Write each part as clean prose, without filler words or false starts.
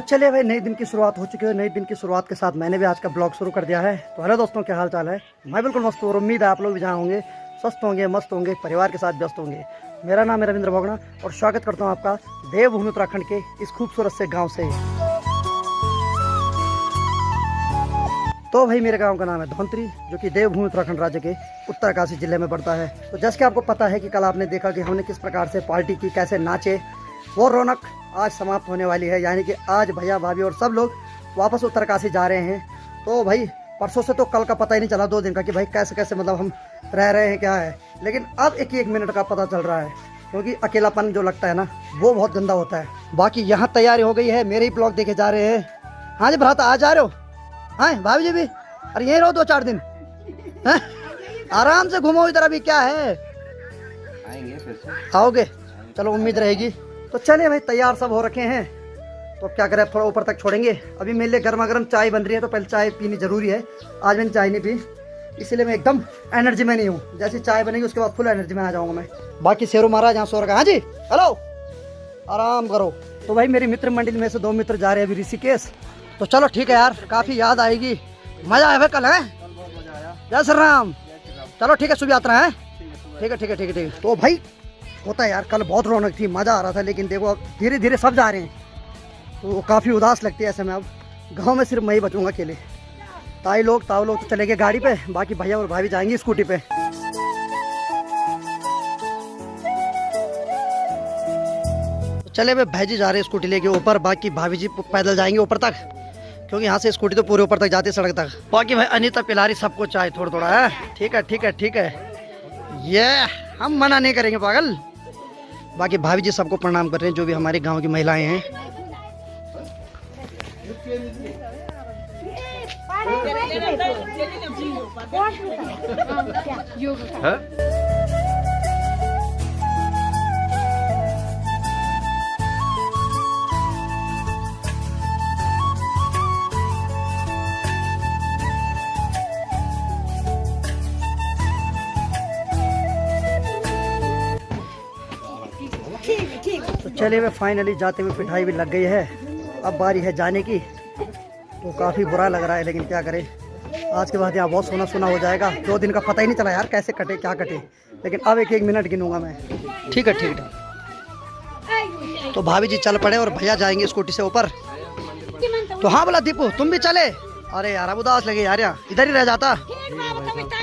चलिए भाई, नए दिन की शुरुआत हो चुकी है। नए दिन की शुरुआत के साथ मैंने भी आज का ब्लॉग शुरू कर दिया है। तो हेलो दोस्तों, क्या हाल चाल है? मैं बिल्कुल मस्त हूँ और उम्मीद है आप लोग भी जहाँ होंगे स्वस्थ होंगे, मस्त होंगे, परिवार के साथ व्यस्त होंगे। मेरा नाम है रविंद्र बोगड़ा और स्वागत करता हूँ आपका देवभूमि उत्तराखंड के इस खूबसूरत से गाँव से। तो भाई मेरे गांव का नाम है धौंतरी, जो कि देवभूमि उत्तराखंड राज्य के उत्तरकाशी जिले में पड़ता है। तो जैसे कि आपको पता है कि कल आपने देखा कि हमने किस प्रकार से पार्टी की, कैसे नाचे, वो रौनक आज समाप्त होने वाली है। यानी कि आज भैया भाभी और सब लोग वापस उत्तरकाशी जा रहे हैं। तो भाई परसों से तो कल का पता ही नहीं चला, 2 दिन का, कि भाई कैसे कैसे मतलब हम रह रहे हैं, क्या है। लेकिन अब एक मिनट का पता चल रहा है, क्योंकि अकेलापन जो लगता है ना, वो बहुत गंदा होता है। बाकी यहाँ तैयारी हो गई है, मेरे ही ब्लॉग देखे जा रहे हैं। हाँ जी भ्राता, आ जा रहे हो? हाँ भाभी जी भी? अरे यहीं रहो 2-4 दिन, हैं? आराम से घूमो इधर, अभी क्या है, आएंगे फिर से। आओगे? चलो उम्मीद रहेगी। तो चलिए भाई, तैयार सब हो रखे हैं, तो अब क्या करें, थोड़ा ऊपर तक छोड़ेंगे। अभी मेरे लिए गर्मा गर्म चाय बन रही है, तो पहले चाय पीनी जरूरी है। आज मैंने चाय नहीं पी, इसलिए मैं एकदम एनर्जी में नहीं हूँ। जैसी चाय बनेगी उसके बाद फुल एनर्जी में आ जाऊँगा मैं। बाकी शेरू महाराज यहाँ सो रखा है। हाँ जी, हेलो, आराम करो। तो भाई मेरी मित्र मंडली में से 2 मित्र जा रहे हैं अभी ऋषिकेश। तो चलो ठीक है यार, काफ़ी याद आएगी। मज़ा आया भाई कल, है? जय श्री राम। चलो ठीक है, शुभ यात्रा है। ठीक है ठीक है ठीक है ठीक है। तो भाई होता है यार, कल बहुत रौनक थी, मज़ा आ रहा था। लेकिन देखो अब धीरे धीरे सब जा रहे हैं, तो काफ़ी उदास लगती है ऐसे में। अब गांव में सिर्फ मैं ही बचूंगा अकेले। ताऊ लोग तो चले गए गाड़ी पे, बाकी भैया और भाभी जाएंगे स्कूटी पे। तो चले भाई, भाई जी जा रहे हैं स्कूटी लेके ऊपर, बाकी भाभी जी पैदल जाएंगे ऊपर तक, क्योंकि यहाँ से स्कूटी तो पूरे ऊपर तक जाती है, सड़क तक। बाकी भाई अनीता पिला रही सबको चाय थोड़ा थोड़ा, है? ठीक है ठीक है ठीक है, ये हम मना नहीं करेंगे पागल। बाकी भाभी जी सबको प्रणाम कर रहे हैं, जो भी हमारे गांव की महिलाएं हैं। तो चलिए वे फाइनली जाते हुए पिठाई भी लग गई है। अब बारी है जाने की। तो काफ़ी बुरा लग रहा है, लेकिन क्या करें, आज के बाद यहाँ बहुत सोना सोना हो जाएगा। 2 दिन का पता ही नहीं चला यार, कैसे कटे क्या कटे। लेकिन अब एक मिनट गिनूंगा मैं। ठीक है ठीक है। तो भाभी जी चल पड़े और भैया जाएंगे स्कूटी से ऊपर। तो हाँ बोला दीपू, तुम भी चले? अरे यार अब उदास लगे यार, यहाँ इधर ही रह जाता।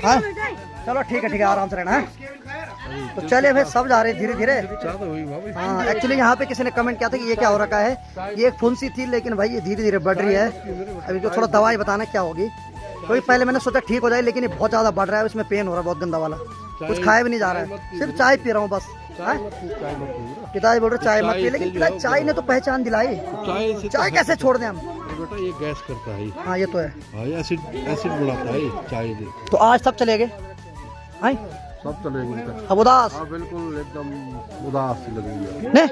हाँ चलो ठीक है, आराम से रहना है। तो चलिए भाई, सब जा रहे हैं धीरे धीरे। हाँ एक्चुअली यहाँ पे किसी ने कमेंट किया था कि ये क्या हो रखा है, ये एक फुंसी थी, लेकिन भाई ये धीरे धीरे बढ़ रही है। अभी तो थोड़ा दवाई बताना क्या होगी, क्योंकि पहले मैंने सोचा ठीक हो जाए, लेकिन ये बहुत ज़्यादा बढ़ रहा है। इसमें पेन हो रहा है बहुत गंदा वाला। कुछ खाया भी नहीं जा रहा है, सिर्फ चाय पी रहा हूँ बस। पिताजी बोल रहे चाय मत पी, लेकिन चाय ने तो पहचान दिलाई। चाय कैसे छोड़ दें हम? बेटा ये गैस करता है। हाँ ये तो है, एसिड बढ़ाता है चाय दे। तो आज सब चले गए? हाँ सब चलेंगे अब उदास? हाँ बिल्कुल, एकदम उदास लगेगी। नहीं,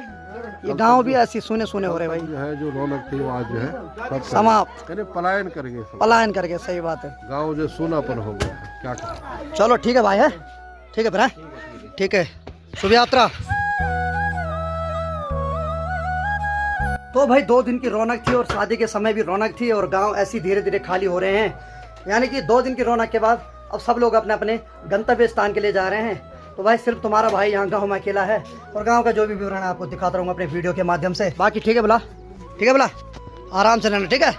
ये गांव भी ऐसी सुने सुने हो रहे भाई। जो है जो रौनक थी वो आज जो है सब समाप्त, पलायन करेंगे सब। पलायन करके, सही बात है। गांव जो सूनापन हो गया, क्या करें। चलो ठीक है भाई, है? ठीक है फिर, ठीक है, शुभ यात्रा। तो भाई 2 दिन की रौनक थी और शादी के समय भी रौनक थी, और गांव ऐसी धीरे धीरे खाली हो रहे हैं। यानी कि 2 दिन की रौनक के बाद अब सब लोग अपने अपने गंतव्य स्थान के लिए जा रहे हैं। तो भाई सिर्फ तुम्हारा भाई यहाँ गांव में अकेला है, और गांव का जो भी विवरण है आपको दिखाता रहूँगा अपने वीडियो के माध्यम से। बाकी ठीक है बोला, ठीक है बोला, आराम से रहना, ठीक है?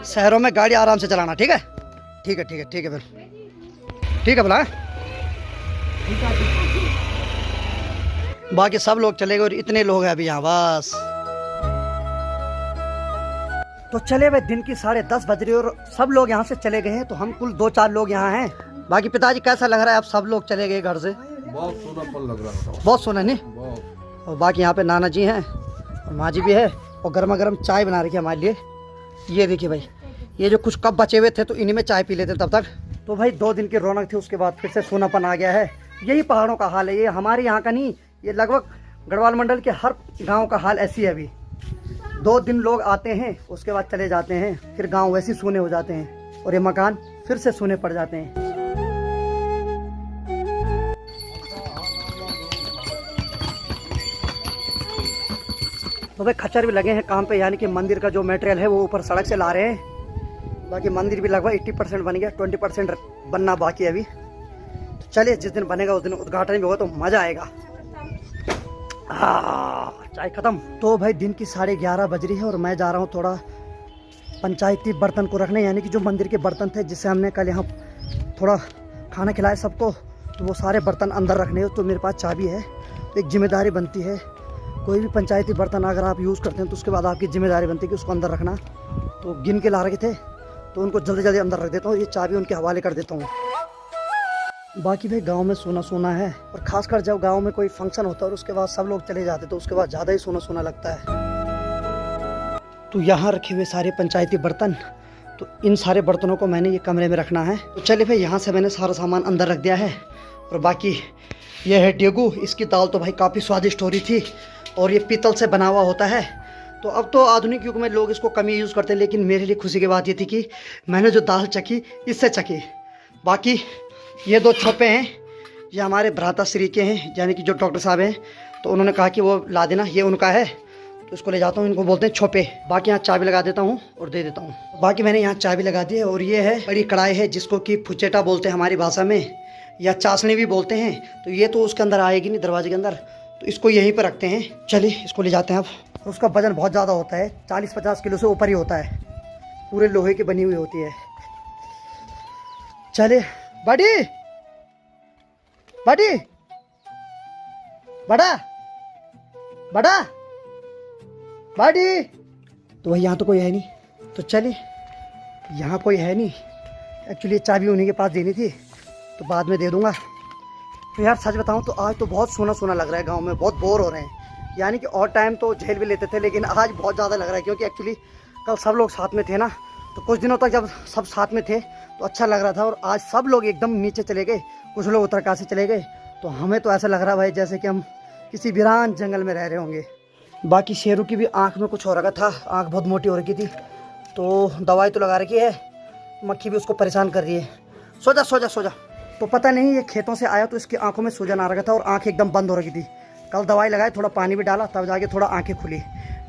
शहरों में गाड़ी आराम से चलाना, ठीक है? ठीक है ठीक है ठीक है फिर, ठीक है बोला। बाकी सब लोग चले गए और इतने लोग हैं अभी यहाँ बस। तो चले भाई, दिन की 10:30 बज रही और सब लोग यहाँ से चले गए हैं। तो हम कुल 2-4 लोग यहाँ हैं। बाकी पिताजी कैसा लग रहा है, अब सब लोग चले गए घर से? बहुत सोनापन लग रहा था, बहुत सोना नहीं? बहुत। और बाकी यहाँ पे नाना जी हैं और माँ जी भी है, और गर्मा गर्म चाय बना रखी है हमारे लिए। ये देखिए भाई, ये जो कुछ कप बचे हुए थे तो इन्हीं में चाय पी लेते तब तक। तो भाई 2 दिन की रौनक थी, उसके बाद फिर से सोनापन आ गया है। यही पहाड़ों का हाल है, ये हमारे यहाँ का नहीं, ये लगभग गढ़वाल मंडल के हर गाँव का हाल ऐसी है। अभी 2 दिन लोग आते हैं, उसके बाद चले जाते हैं, फिर गांव वैसे ही सूने हो जाते हैं और ये मकान फिर से सूने पड़ जाते हैं। तो भाई खच्चर भी लगे हैं काम पे, यानी कि मंदिर का जो मटेरियल है वो ऊपर सड़क से ला रहे हैं। बाकी मंदिर भी लगभग 80% बन गया, 20% बनना बाकी है अभी। तो चलिए जिस दिन बनेगा उस दिन उद्घाटन भी होगा तो मज़ा आएगा। चाय ख़त्म। तो भाई दिन की 11:30 बज रही है और मैं जा रहा हूँ थोड़ा पंचायती बर्तन को रखने, यानी कि जो मंदिर के बर्तन थे जिससे हमने कल यहाँ थोड़ा खाना खिलाया सबको, तो वो सारे बर्तन अंदर रखने हो। तो मेरे पास चाबी है, तो एक जिम्मेदारी बनती है। कोई भी पंचायती बर्तन अगर आप यूज़ करते हैं तो उसके बाद आपकी जिम्मेदारी बनती है कि उसको अंदर रखना। तो गिन के ला रखे थे तो उनको जल्दी जल्दी अंदर रख देता हूँ, ये चाबी उनके हवाले कर देता हूँ। बाकी भाई गांव में सोना सोना है, और ख़ासकर जब गांव में कोई फंक्शन होता है और उसके बाद सब लोग चले जाते तो उसके बाद ज़्यादा ही सोना सोना लगता है। तो यहाँ रखे हुए सारे पंचायती बर्तन, तो इन सारे बर्तनों को मैंने ये कमरे में रखना है। तो चलिए भाई यहाँ से मैंने सारा सामान अंदर रख दिया है। और बाकी ये है डेगू, इसकी दाल तो भाई काफ़ी स्वादिष्ट हो रही थी, और ये पीतल से बना हुआ होता है। तो अब तो आधुनिक युग में लोग इसको कम ही यूज़ करते हैं, लेकिन मेरे लिए खुशी की बात ये थी कि मैंने जो दाल चखी इससे चखी। बाकी ये 2 छोपे हैं, ये हमारे भ्राता श्री के हैं, यानी कि जो डॉक्टर साहब हैं, तो उन्होंने कहा कि वो ला देना, ये उनका है, तो इसको ले जाता हूँ। इनको बोलते हैं छोपे। बाकी यहाँ चाबी लगा देता हूँ और दे देता हूँ। बाकी मैंने यहाँ चाबी लगा दी है, और ये है बड़ी कढ़ाई है जिसको कि फुचेटा बोलते हैं हमारी भाषा में, या चाशनी भी बोलते हैं। तो ये तो उसके अंदर आएगी नहीं, दरवाजे के अंदर, तो इसको यहीं पर रखते हैं। चलिए इसको ले जाते हैं अब। और उसका वजन बहुत ज़्यादा होता है, 40-50 किलो से ऊपर ही होता है, पूरे लोहे की बनी हुई होती है। चलिए बड़ी बड़ी बड़ा बड़ा बड़ी। तो भाई यहाँ तो कोई है नहीं, तो चलिए यहाँ कोई है नहीं। एक्चुअली चाबी उन्हीं के पास देनी थी, तो बाद में दे दूँगा। तो यार सच बताऊँ तो आज तो बहुत सोना सोना लग रहा है, गांव में बहुत बोर हो रहे हैं। यानी कि और टाइम तो झेल भी लेते थे, लेकिन आज बहुत ज़्यादा लग रहा है, क्योंकि एक्चुअली कल सब लोग साथ में थे ना, तो कुछ दिनों तक जब सब साथ में थे तो अच्छा लग रहा था। और आज सब लोग एकदम नीचे चले गए, कुछ लोग उत्तरकाशी चले गए, तो हमें तो ऐसा लग रहा है भाई जैसे कि हम किसी वीरान जंगल में रह रहे होंगे। बाकी शेरू की भी आँख में कुछ हो रखा था, आँख बहुत मोटी हो रखी थी, तो दवाई तो लगा रखी है, मक्खी भी उसको परेशान कर रही है। सो जा सो जा सो जा। तो पता नहीं ये खेतों से आया तो इसकी आंखों में सूजन आ रखा था और आंख एकदम बंद हो रखी थी। कल दवाई लगाई, थोड़ा पानी भी डाला, तब जाके थोड़ा आंखें खुली,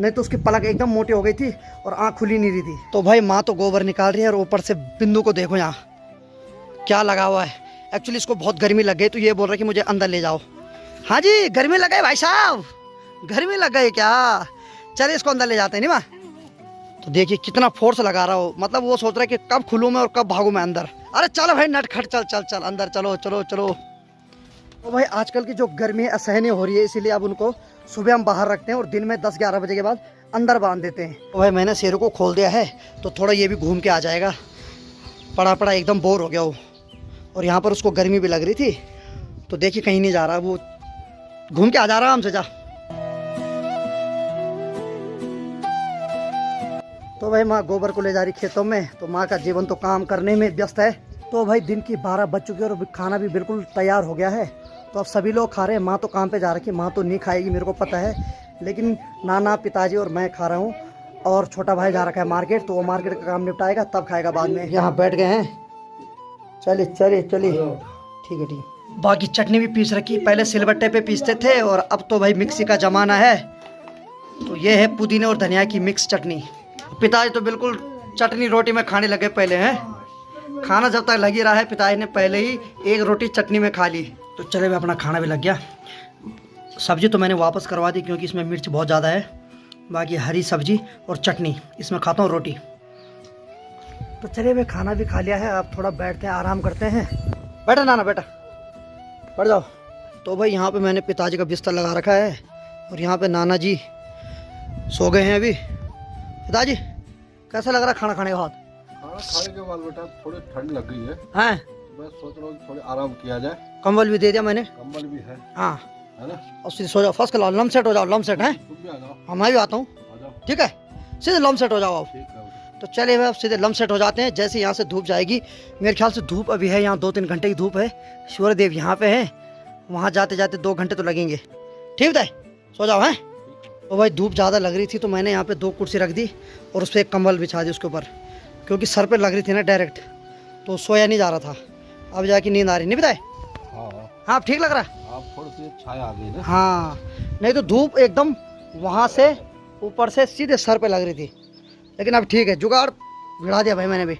नहीं तो उसकी पलक एकदम मोटी हो गई थी और आंख खुली नहीं रही थी। तो भाई माँ तो गोबर निकाल रही है, और ऊपर से बिंदु को देखो यहाँ क्या लगा हुआ है। एक्चुअली इसको बहुत गर्मी लग गई, तो ये बोल रहा है कि मुझे अंदर ले जाओ। हाँ जी गर्मी लग गई भाई साहब, गर्मी लग गई क्या? चलिए इसको अंदर ले जाते हैं नहीं माँ। तो देखिए कितना फोर्स लगा रहा हो, मतलब वो सोच रहा है कि कब खुलूँ मैं और कब भागूँ मैं अंदर। अरे चलो भाई नटखट, चल चल चल अंदर चलो चलो चलो। तो भाई आजकल की जो गर्मी असहनीय हो रही है, इसीलिए अब उनको सुबह हम बाहर रखते हैं और दिन में 10-11 बजे के बाद अंदर बांध देते हैं। तो भाई मैंने शेरों को खोल दिया है, तो थोड़ा ये भी घूम के आ जाएगा, पड़ा पड़ा एकदम बोर हो गया वो। और यहाँ पर उसको गर्मी भी लग रही थी, तो देखिए कहीं नहीं जा रहा, वो घूम के आ जा रहा है हमसे। जा। तो भाई माँ गोबर को ले जा रही खेतों में, तो माँ का जीवन तो काम करने में व्यस्त है। तो भाई दिन की 12 बज चुकी है और खाना भी बिल्कुल तैयार हो गया है, तो अब सभी लोग खा रहे हैं। माँ तो काम पे जा रही है, माँ तो नहीं खाएगी मेरे को पता है, लेकिन नाना पिताजी और मैं खा रहा हूँ। और छोटा भाई जा रखा है मार्केट, तो वो मार्केट का काम निपटाएगा तब खाएगा बाद में। यहाँ बैठ गए हैं, चलिए चलिए चलिए, ठीक है ठीक। बाकी चटनी भी पीस रखी, पहले सिलबट्टे पे पीसते थे और अब तो भाई मिक्सी का ज़माना है। तो ये है पुदीने और धनिया की मिक्स चटनी। पिताजी तो बिल्कुल चटनी रोटी में खाने लगे पहले हैं, खाना जब तक लग ही रहा है पिताजी ने पहले ही एक रोटी चटनी में खा ली। तो चले भाई अपना खाना भी लग गया। सब्जी तो मैंने वापस करवा दी क्योंकि इसमें मिर्च बहुत ज़्यादा है। बाकी हरी सब्जी और चटनी, इसमें खाता हूँ रोटी। तो चलिए भाई खाना भी खा लिया है, अब थोड़ा बैठते हैं, आराम करते हैं। बैठा नाना बेटा, बैठ जाओ। तो भाई यहाँ पे मैंने पिताजी का बिस्तर लगा रखा है और यहाँ पे नाना जी सो गए हैं अभी। पिताजी कैसा लग रहा है खाना खाने के बाद? खाना खाने के बाद बेटा थोड़ी ठंड लग गई है, हैं? मैं सोच रहा हूँ थोड़ी आराम किया जाए। कंबल भी दे दिया मैंने, कंबल भी है, हाँ है ना? और सीधे सो जाओ, फर्स्ट क्लास लम सेट हो जाओ। लम सेट है, तुम भी आ जाओ। हाँ मैं भी आता हूँ, आ जाओ। ठीक है सीधे लम सेट हो जाओ आप। ठीक है बेटा। तो चलिए भाई अब सीधे लम सेट हो जाते हैं। जैसे यहाँ से धूप जाएगी, मेरे ख्याल से धूप अभी है यहाँ 2-3 घंटे की धूप है। सूर्यदेव यहाँ पे है, वहाँ जाते जाते 2 घंटे तो लगेंगे। ठीक है सो जाओ हैं। तो भाई धूप ज़्यादा लग रही थी तो मैंने यहाँ पे 2 कुर्सी रख दी और उस पर एक कंबल बिछा दी उसके ऊपर, क्योंकि सर पे लग रही थी ना डायरेक्ट, तो सोया नहीं जा रहा था। अब जाके नींद आ रही, नहीं बताए? हाँ ठीक लग रहा है। आप थोड़ी सी छाया आ गई ना? हाँ नहीं तो धूप एकदम वहाँ से ऊपर से सीधे सर पे लग रही थी, लेकिन अब ठीक है, जुगाड़ भिड़ा दिया भाई मैंने भी।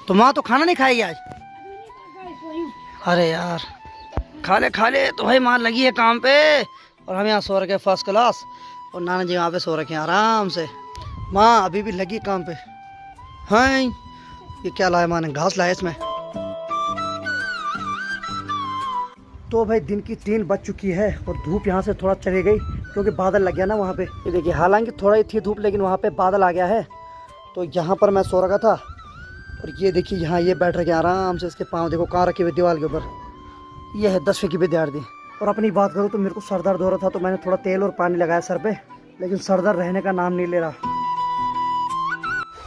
तो माँ तो खाना नहीं खाएगी आज? अरे यार, खा ले तो भाई माँ लगी है काम पे, और हम यहाँ सो रखे फर्स्ट क्लास, और नाना जी वहाँ पे सो रखे हैं आराम से। माँ अभी भी लगी काम पे। हाँ, ये क्या लाया माँ ने? घास लाया इसमें। तो भाई दिन की 3 बज चुकी है और धूप यहाँ से थोड़ा चली गई क्योंकि बादल लग गया ना वहाँ पे। ये देखिए, हालांकि थोड़ा ही थी धूप, लेकिन वहाँ पे बादल आ गया है। तो यहाँ पर मैं सो रखा था, और ये देखिए यहाँ ये बैठ रखे आराम से। इसके पाँव देखो कहाँ रखे हुए दीवार के ऊपर। ये है 10वीं की विद्यार्थी। और अपनी बात करूँ तो मेरे को सर दर्द हो रहा था, तो मैंने थोड़ा तेल और पानी लगाया सर पे, लेकिन सर दर्द रहने का नाम नहीं ले रहा।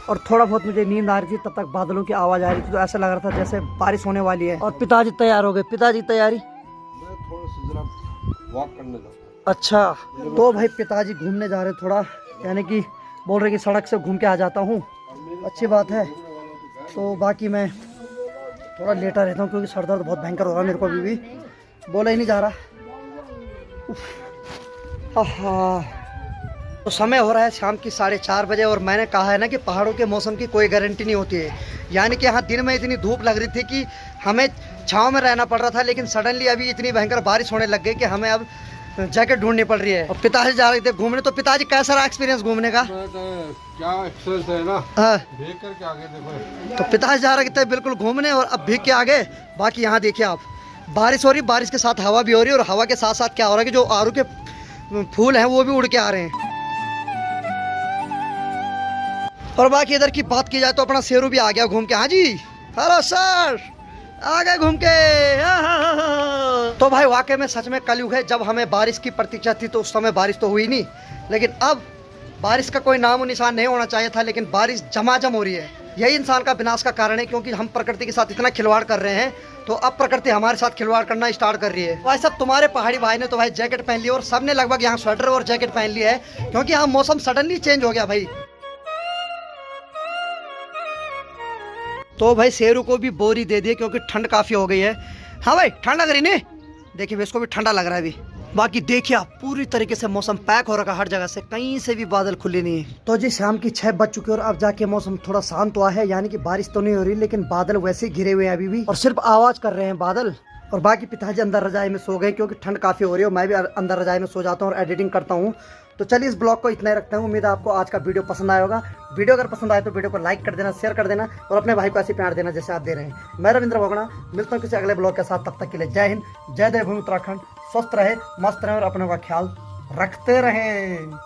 और थोड़ा बहुत मुझे नींद आ रही थी, तब तक बादलों की आवाज़ आ रही थी, तो ऐसा लग रहा था जैसे बारिश होने वाली है। और पिताजी तैयार हो गए। पिताजी तैयारी? मैं थोड़ा सा जरा वॉक करने जाता हूँ। अच्छा, तो भाई पिताजी घूमने जा रहे थोड़ा, यानी कि बोल रहे कि सड़क से घूम के आ जाता हूँ। अच्छी बात है। तो बाकी मैं थोड़ा लेटा रहता हूँ क्योंकि सर दर्द बहुत भयंकर हो रहा है मेरे को। अभी भी बोला ही नहीं जा रहा। आहा, तो समय हो रहा है शाम की 4:30 बजे, और मैंने कहा है ना कि पहाड़ों के मौसम की कोई गारंटी नहीं होती है। यानी कि यहाँ दिन में इतनी धूप लग रही थी कि हमें छाँव में रहना पड़ रहा था, लेकिन सडनली अभी इतनी भयंकर बारिश होने लग गई कि हमें अब जैकेट ढूंढनी पड़ रही है। और पिताजी जा रहे थे घूमने। तो पिताजी कैसा रहा एक्सपीरियंस घूमने का? क्या एक्सपीरियंस है ना, हाँ, देख कर के आगे देखो। तो पिताजी जा रहे थे बिल्कुल घूमने, और अब भीग के आगे। बाकी यहाँ देखिए आप, बारिश हो रही, बारिश के साथ हवा भी हो रही है, और हवा के साथ साथ क्या हो रहा है कि जो आड़ू के फूल हैं वो भी उड़ के आ रहे हैं। और बाकी इधर की बात की जाए तो अपना शेरू भी आ गया घूम के। हाँ जी, हेलो सर, आ गए घूम के। तो भाई वाकई में सच में कलयुग है। जब हमें बारिश की प्रतीक्षा थी तो उस समय बारिश तो हुई नहीं, लेकिन अब बारिश का कोई नामो निशान नहीं होना चाहिए था, लेकिन बारिश झमाझम हो रही है। यही इंसान का विनाश का कारण है, क्योंकि हम प्रकृति के साथ इतना खिलवाड़ कर रहे हैं, तो अब प्रकृति हमारे साथ खिलवाड़ करना स्टार्ट कर रही है। भाई सब तुम्हारे पहाड़ी भाई ने तो भाई जैकेट पहन ली, और सबने लगभग यहाँ स्वेटर और जैकेट पहन ली है, क्योंकि यहाँ मौसम सडनली चेंज हो गया भाई। तो भाई शेरू को भी बोरी दे दिए क्योंकि ठंड काफ़ी हो गई है। हाँ भाई, ठंड लग रही नहीं? देखिए इसको भी ठंडा लग रहा है अभी। बाकी देखिए आप, पूरी तरीके से मौसम पैक हो रखा, हर जगह से कहीं से भी बादल खुले नहीं है। तो जी शाम की 6 बज चुकी है, और अब जाके मौसम थोड़ा शांत हुआ है, यानी कि बारिश तो नहीं हो रही, लेकिन बादल वैसे ही घिरे हुए हैं अभी भी, और सिर्फ आवाज़ कर रहे हैं बादल। और बाकी पिताजी अंदर रजाई में सो गए क्योंकि ठंड काफ़ी हो रही है, और मैं भी अंदर रजाई में सो जाता हूँ और एडिटिंग करता हूँ। तो चलिए इस ब्लॉग को इतना ही रखते हैं। उम्मीद है आपको आज का वीडियो पसंद आया होगा। वीडियो अगर पसंद आए तो वीडियो को लाइक कर देना, शेयर कर देना, और अपने भाई को ऐसे प्यार देना जैसे आप दे रहे हैं। मैं रविंद्र भगोड़ा, मिलता हूँ किसी अगले ब्लॉग के साथ। तब तक के लिए जय हिंद, जय देवभूमि उत्तराखंड। स्वस्थ रहे, मस्त रहे, और अपनों का ख्याल रखते रहें।